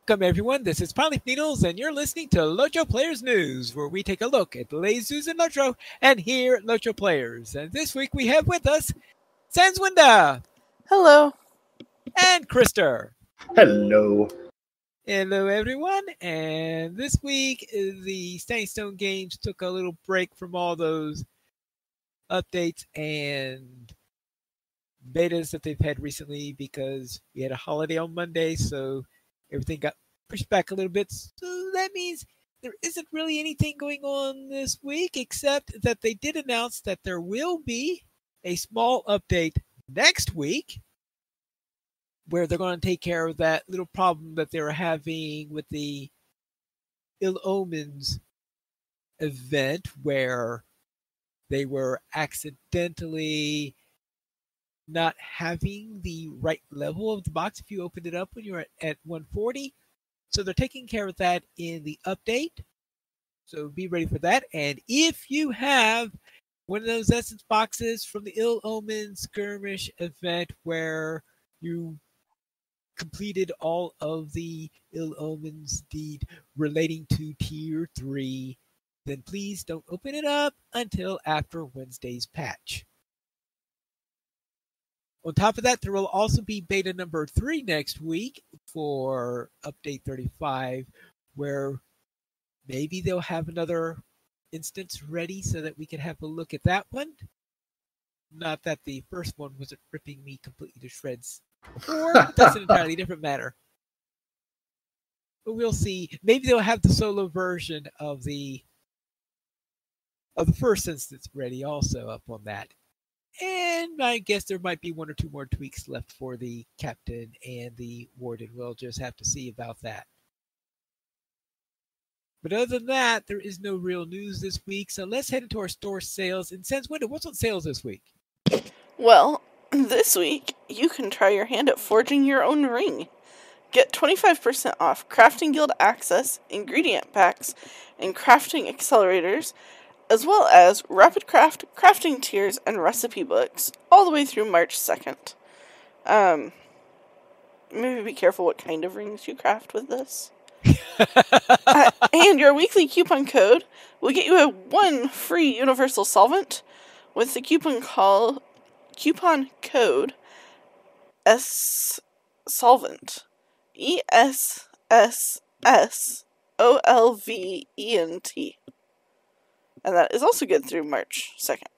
Welcome, everyone. This is Polyp Needles, and you're listening to LOTRO Players News, where we take a look at the latest news in LOTRO and here at LOTRO Players. And this week we have with us Sanswinda. Hello. And Krister. Hello. Hello, everyone. And this week, the Standing Stone Games took a little break from all those updates and betas that they've had recently because we had a holiday on Monday, so everything got pushed back a little bit. So that means there isn't really anything going on this week, except that they did announce that there will be a small update next week where they're going to take care of that little problem that they were having with the Ill Omens event, where they were accidentally not having the right level of the box if you opened it up when you were at 140. So they're taking care of that in the update. So be ready for that. And if you have one of those essence boxes from the Ill Omen skirmish event where you completed all of the Ill Omens deed relating to Tier 3, then please don't open it up until after Wednesday's patch. On top of that, there will also be beta number 3 next week for update 35, where maybe they'll have another instance ready so that we can have a look at that one. Not that the first one wasn't ripping me completely to shreds before, but that's an entirely different matter. But we'll see. Maybe they'll have the solo version of the first instance ready also up on that. And I guess there might be 1 or 2 more tweaks left for the captain and the warden. We'll just have to see about that. But other than that, there is no real news this week. So let's head into our store sales. And Sanswinda, what's on sales this week? Well, this week, you can try your hand at forging your own ring. Get 25% off Crafting Guild Access, ingredient packs, and crafting accelerators, as well as Rapid Craft, crafting tiers, and recipe books, all the way through March 2nd. Maybe be careful what kind of rings you craft with this. And your weekly coupon code will get you 1 free universal solvent with the coupon code SSolvent. ESSSOLVENT. And that is also good through March 2nd.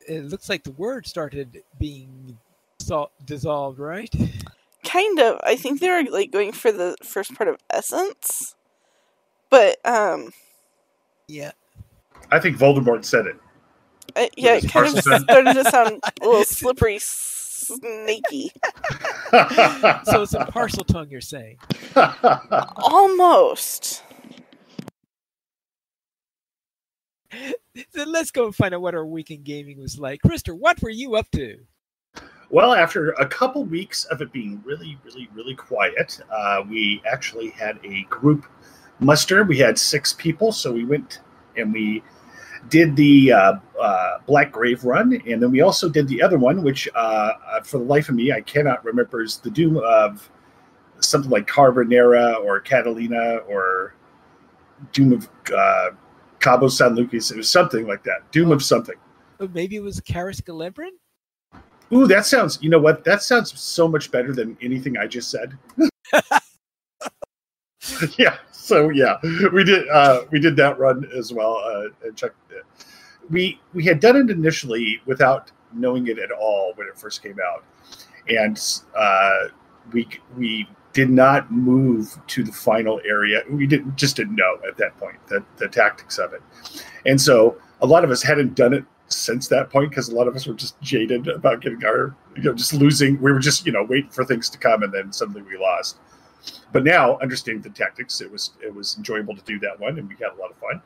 It looks like the word started being dissolved, right? Kind of. I think they were going for the first part of essence. But, yeah. I think Voldemort said it. Yeah, it kind of started to sound a little slippery, snaky. So it's in parcel tongue, you're saying? Almost. Then let's go and find out what our week in gaming was like. Krister, what were you up to? Well, after a couple weeks of it being really, really, really quiet, we actually had a group muster. We had 6 people, so we went and we did the Black Grave run, and then we also did the other one, which for the life of me, I cannot remember, is the Doom of something like Carbonera or Catalina or Doom of Cabo San Lucas. It was something like that. Doom of something. Oh, maybe it was Karis Galebrin? Ooh, that sounds, you know what? That sounds so much better than anything I just said. Yeah. So yeah, we did that run as well, and checked it. We had done it initially without knowing it at all when it first came out, and we did not move to the final area. We didn't know at that point the tactics of it, and so a lot of us hadn't done it since that point because a lot of us were just jaded about getting our just losing. We were just waiting for things to come, and then suddenly we lost. But now, understanding the tactics, it was enjoyable to do that one, and we had a lot of fun.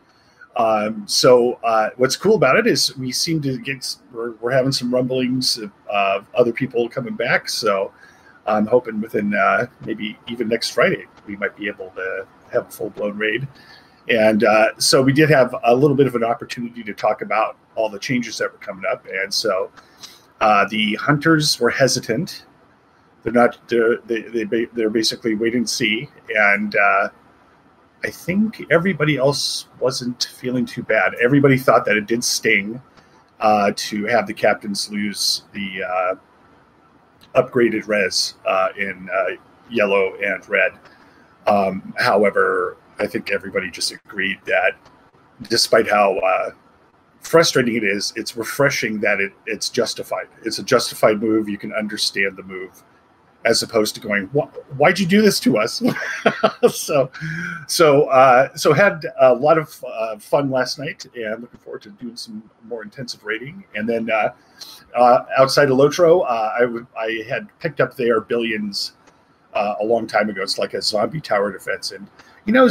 So what's cool about it is we seem to we're having some rumblings of other people coming back. So I'm hoping within maybe even next Friday we might be able to have a full-blown raid. And so we did have a little bit of an opportunity to talk about all the changes that were coming up. And so the hunters were hesitant They're not. They're basically wait and see, and I think everybody else wasn't feeling too bad. Everybody thought that it did sting to have the captains lose the upgraded res in yellow and red. However, I think everybody just agreed that despite how frustrating it is, it's refreshing that it's justified. It's a justified move. You can understand the move, as opposed to going, "Why'd you do this to us?" so had a lot of fun last night, and looking forward to doing some more intensive raiding. And then outside of LOTRO, I had picked up their Billions a long time ago. It's like a zombie tower defense, and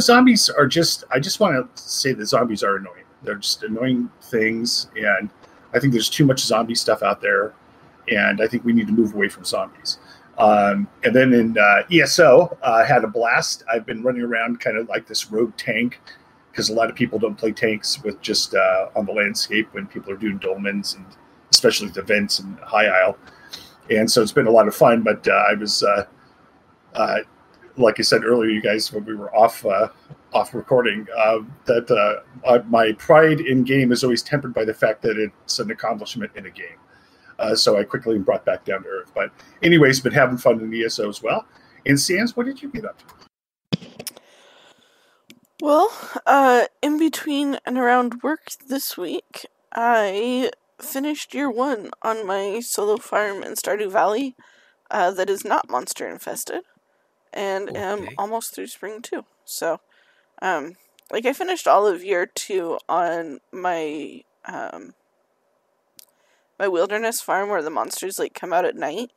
zombies are just. I just want to say that zombies are annoying. They're just annoying things, and I think there's too much zombie stuff out there, and I think we need to move away from zombies. And then in ESO, had a blast. I've been running around kind of like this rogue tank, because a lot of people don't play tanks with just on the landscape when people are doing dolmens, and especially the vents and high isle. And so it's been a lot of fun, but I was, like I said earlier, you guys, when we were off recording, that my pride in game is always tempered by the fact that it's an accomplishment in a game. So I quickly brought back down to earth. But anyways, been having fun in ESO as well. And Sans, what did you get up to? Well, in between and around work this week, I finished year 1 on my solo farm in Stardew Valley that is not monster infested, and am almost through spring 2. So, I finished all of year 2 on my my wilderness farm where the monsters come out at night,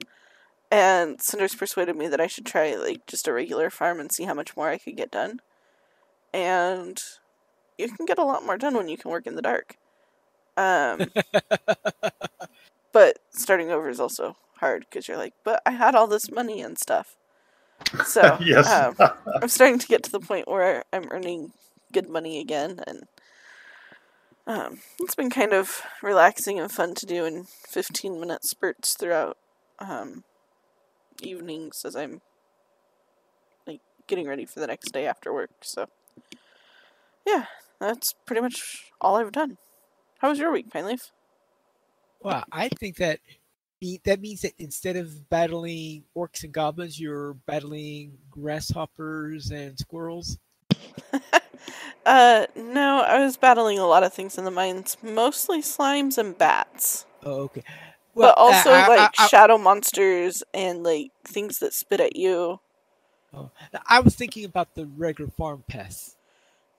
and Cinder's persuaded me that I should try just a regular farm and see how much more I could get done. And you can get a lot more done when you can work in the dark. But starting over is also hard, because you're like, but I had all this money and stuff. So yes. I'm starting to get to the point where I'm earning good money again, and it's been kind of relaxing and fun to do in 15-minute spurts throughout evenings as I'm getting ready for the next day after work. So yeah, that's pretty much all I've done. How was your week, Pineleaf? Well, I think that means that instead of battling orcs and goblins, you're battling grasshoppers and squirrels. No, I was battling a lot of things in the mines, mostly slimes and bats. Oh, okay. Well, but also shadow monsters and things that spit at you. Oh, I was thinking about the regular farm pests.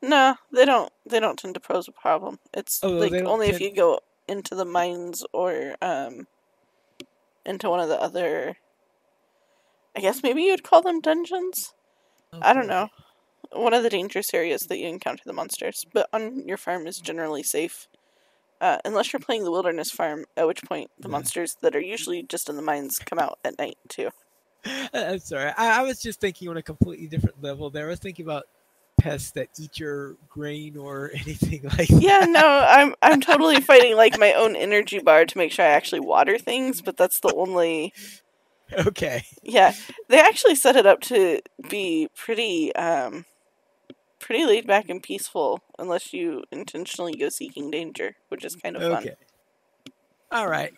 No, they don't tend to pose a problem. It's only if you go into the mines or into one of the other, I guess maybe you'd call them dungeons. Okay. I don't know. One of the dangerous areas that you encounter the monsters, but on your farm is generally safe. Unless you're playing the wilderness farm, at which point the monsters that are usually just in the mines come out at night too. I'm sorry. I was just thinking on a completely different level there. I was thinking about pests that eat your grain or anything like that. Yeah, no, I'm totally fighting my own energy bar to make sure I actually water things, but that's the only... Okay. Yeah, they actually set it up to be pretty laid back and peaceful, unless you intentionally go seeking danger, which is kind of fun. Okay. All right.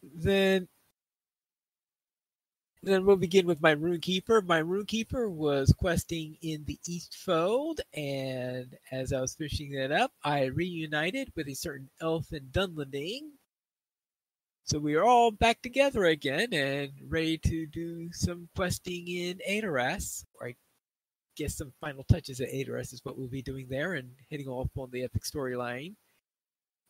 Then we'll begin with my Rune Keeper. My Rune Keeper was questing in the East Fold, and as I was finishing that up, I reunited with a certain elf in Dunlanding. So we are all back together again and ready to do some questing in Adoras, or I guess some final touches at Adoras is what we'll be doing there, and hitting off on the epic storyline.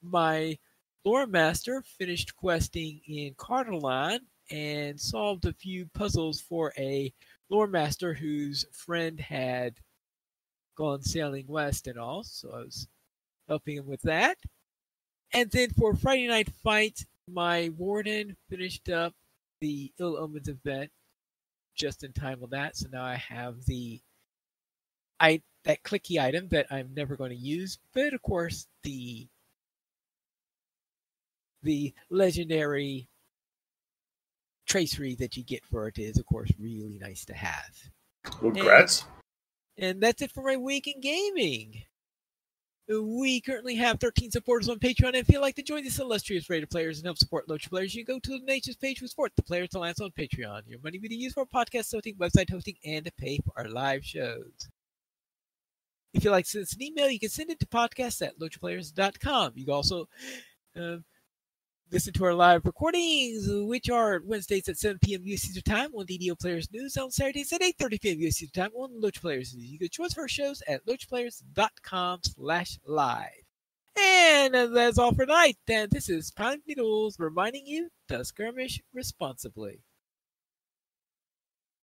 My Lore Master finished questing in Cardolan and solved a few puzzles for a Lore Master whose friend had gone sailing west and all, so I was helping him with that. And then for Friday Night Fight, my Warden finished up the Ill Omens event just in time with that, so now I have that clicky item that I'm never going to use, but of course the legendary tracery that you get for it is, of course, really nice to have. Congrats. And that's it for my week in gaming. We currently have 13 supporters on Patreon, and if you'd like to join this illustrious rated players and help support LOTRO players, you can go to the Nature's page to support the players to Lance on Patreon. Your money will be used for podcast hosting, website hosting, and to pay for our live shows. If you'd like to send us an email, you can send it to podcast@LOTROplayers.com. You can also listen to our live recordings, which are Wednesdays at 7 p.m. U.S. Eastern Time on DDO Players News, on Saturdays at 8:30 p.m. U.S. Eastern Time on LOTRO Players News. You can join us for our shows at LOTROplayers.com/live. And that's all for tonight. And this is Prime Needles reminding you to skirmish responsibly.